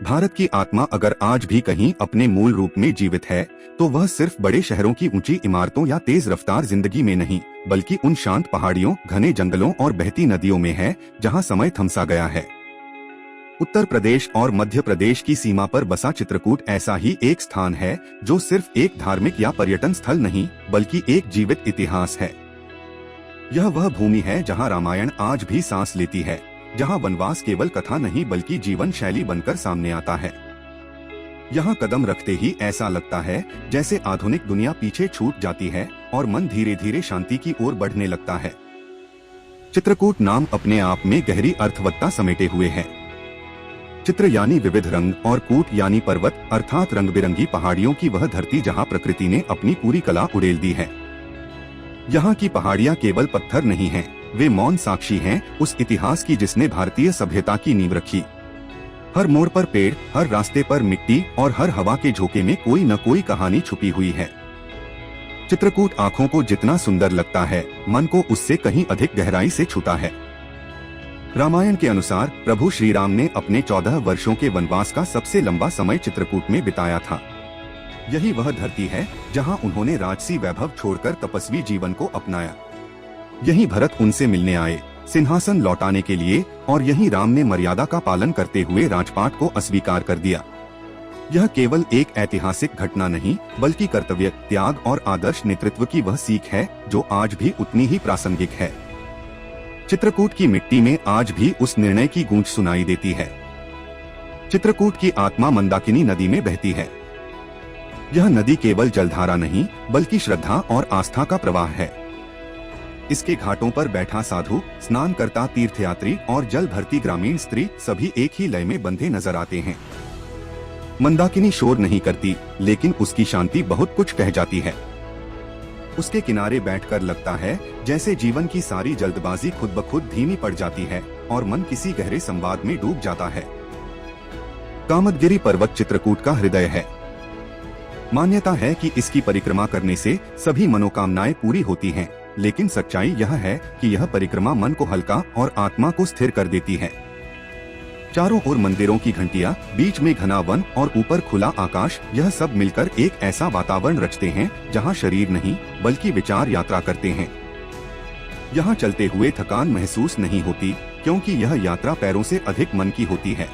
भारत की आत्मा अगर आज भी कहीं अपने मूल रूप में जीवित है, तो वह सिर्फ बड़े शहरों की ऊंची इमारतों या तेज रफ्तार जिंदगी में नहीं, बल्कि उन शांत पहाड़ियों, घने जंगलों और बहती नदियों में है, जहां समय थमसा गया है। उत्तर प्रदेश और मध्य प्रदेश की सीमा पर बसा चित्रकूट ऐसा ही एक स्थान है, जो सिर्फ एक धार्मिक या पर्यटन स्थल नहीं, बल्कि एक जीवित इतिहास है। यह वह भूमि है जहां रामायण आज भी सांस लेती है, जहां वनवास केवल कथा नहीं बल्कि जीवन शैली बनकर सामने आता है। यहां कदम रखते ही ऐसा लगता है जैसे आधुनिक दुनिया पीछे छूट जाती है और मन धीरे धीरे शांति की ओर बढ़ने लगता है। चित्रकूट नाम अपने आप में गहरी अर्थवत्ता समेटे हुए है। चित्र यानी विविध रंग और कूट यानी पर्वत, अर्थात रंग बिरंगी पहाड़ियों की वह धरती जहां प्रकृति ने अपनी पूरी कला उड़ेल दी है। यहाँ की पहाड़ियाँ केवल पत्थर नहीं हैं, वे मौन साक्षी हैं उस इतिहास की जिसने भारतीय सभ्यता की नींव रखी। हर मोड़ पर पेड़, हर रास्ते पर मिट्टी और हर हवा के झोंके में कोई न कोई कहानी छुपी हुई है। चित्रकूट आँखों को जितना सुंदर लगता है, मन को उससे कहीं अधिक गहराई से छूता है। रामायण के अनुसार प्रभु श्री राम ने अपने 14 वर्षों के वनवास का सबसे लंबा समय चित्रकूट में बिताया था। यही वह धरती है जहां उन्होंने राजसी वैभव छोड़कर तपस्वी जीवन को अपनाया। यही भरत उनसे मिलने आए, सिंहासन लौटाने के लिए, और यही राम ने मर्यादा का पालन करते हुए राजपाट को अस्वीकार कर दिया। यह केवल एक ऐतिहासिक घटना नहीं, बल्कि कर्तव्य, त्याग और आदर्श नेतृत्व की वह सीख है जो आज भी उतनी ही प्रासंगिक है। चित्रकूट की मिट्टी में आज भी उस निर्णय की गूंज सुनाई देती है। चित्रकूट की आत्मा मंदाकिनी नदी में बहती है। यह नदी केवल जलधारा नहीं, बल्कि श्रद्धा और आस्था का प्रवाह है। इसके घाटों पर बैठा साधु, स्नान करता तीर्थयात्री और जल भरती ग्रामीण स्त्री सभी एक ही लय में बंधे नजर आते हैं। मंदाकिनी शोर नहीं करती, लेकिन उसकी शांति बहुत कुछ कह जाती है। उसके किनारे बैठकर लगता है जैसे जीवन की सारी जल्दबाजी खुद ब खुद धीमी पड़ जाती है और मन किसी गहरे संवाद में डूब जाता है। कामदगिरी पर्वत चित्रकूट का हृदय है। मान्यता है कि इसकी परिक्रमा करने से सभी मनोकामनाएं पूरी होती हैं, लेकिन सच्चाई यह है कि यह परिक्रमा मन को हल्का और आत्मा को स्थिर कर देती है। चारों ओर मंदिरों की घंटियां, बीच में घना वन और ऊपर खुला आकाश, यह सब मिलकर एक ऐसा वातावरण रचते हैं जहां शरीर नहीं बल्कि विचार यात्रा करते हैं। यहाँ चलते हुए थकान महसूस नहीं होती, क्योंकि यह यात्रा पैरों से अधिक मन की होती है।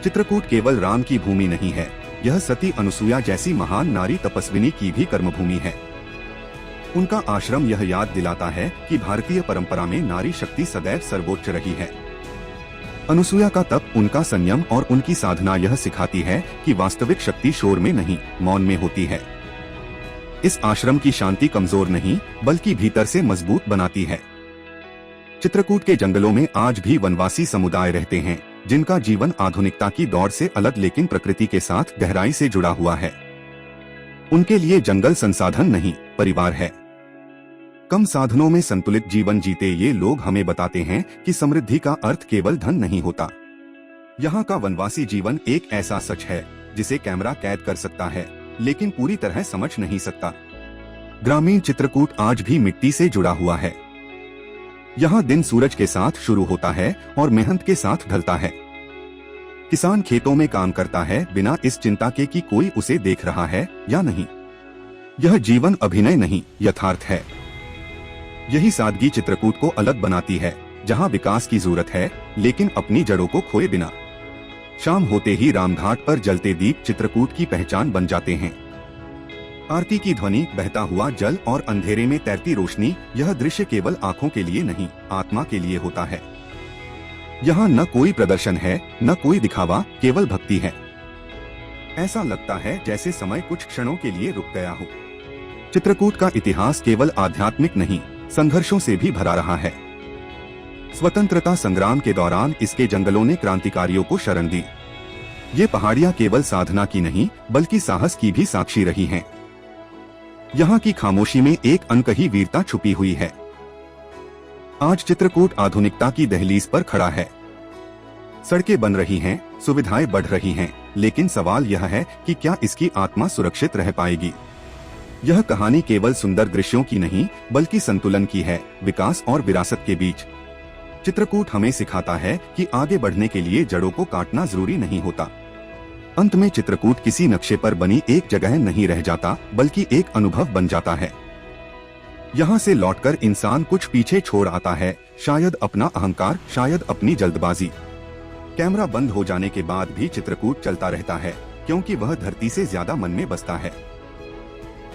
चित्रकूट केवल राम की भूमि नहीं है, यह सती अनुसुया जैसी महान नारी तपस्विनी की भी कर्मभूमि है। उनका आश्रम यह याद दिलाता है कि भारतीय परंपरा में नारी शक्ति सदैव सर्वोच्च रही है। अनुसुया का तप, उनका संयम और उनकी साधना यह सिखाती है कि वास्तविक शक्ति शोर में नहीं, मौन में होती है। इस आश्रम की शांति कमजोर नहीं, बल्कि भीतर से मजबूत बनाती है। चित्रकूट के जंगलों में आज भी वनवासी समुदाय रहते हैं, जिनका जीवन आधुनिकता की दौड़ से अलग लेकिन प्रकृति के साथ गहराई से जुड़ा हुआ है। उनके लिए जंगल संसाधन नहीं, परिवार है। कम साधनों में संतुलित जीवन जीते ये लोग हमें बताते हैं कि समृद्धि का अर्थ केवल धन नहीं होता। यहाँ का वनवासी जीवन एक ऐसा सच है जिसे कैमरा कैद कर सकता है, लेकिन पूरी तरह समझ नहीं सकता। ग्रामीण चित्रकूट आज भी मिट्टी से जुड़ा हुआ है। यहाँ दिन सूरज के साथ शुरू होता है और मेहनत के साथ ढलता है। किसान खेतों में काम करता है बिना इस चिंता के कि कोई उसे देख रहा है या नहीं। यह जीवन अभिनय नहीं, यथार्थ है। यही सादगी चित्रकूट को अलग बनाती है, जहाँ विकास की जरूरत है लेकिन अपनी जड़ों को खोए बिना। शाम होते ही रामघाट पर जलते दीप चित्रकूट की पहचान बन जाते हैं। आरती की ध्वनि, बहता हुआ जल और अंधेरे में तैरती रोशनी, यह दृश्य केवल आंखों के लिए नहीं, आत्मा के लिए होता है। यहाँ न कोई प्रदर्शन है, न कोई दिखावा, केवल भक्ति है। ऐसा लगता है जैसे समय कुछ क्षणों के लिए रुक गया हो। चित्रकूट का इतिहास केवल आध्यात्मिक नहीं, संघर्षों से भी भरा रहा है। स्वतंत्रता संग्राम के दौरान इसके जंगलों ने क्रांतिकारियों को शरण दी। ये पहाड़ियाँ केवल साधना की नहीं, बल्कि साहस की भी साक्षी रही हैं। यहाँ की खामोशी में एक अनकही वीरता छुपी हुई है। आज चित्रकूट आधुनिकता की दहलीज पर खड़ा है। सड़कें बन रही हैं, सुविधाएं बढ़ रही हैं, लेकिन सवाल यह है कि क्या इसकी आत्मा सुरक्षित रह पाएगी। यह कहानी केवल सुंदर दृश्यों की नहीं, बल्कि संतुलन की है, विकास और विरासत के बीच। चित्रकूट हमें सिखाता है कि आगे बढ़ने के लिए जड़ों को काटना जरूरी नहीं होता। अंत में चित्रकूट किसी नक्शे पर बनी एक जगह नहीं रह जाता, बल्कि एक अनुभव बन जाता है। यहाँ से लौटकर इंसान कुछ पीछे छोड़ आता है, शायद अपना अहंकार, शायद अपनी जल्दबाजी। कैमरा बंद हो जाने के बाद भी चित्रकूट चलता रहता है, क्योंकि वह धरती से ज्यादा मन में बसता है।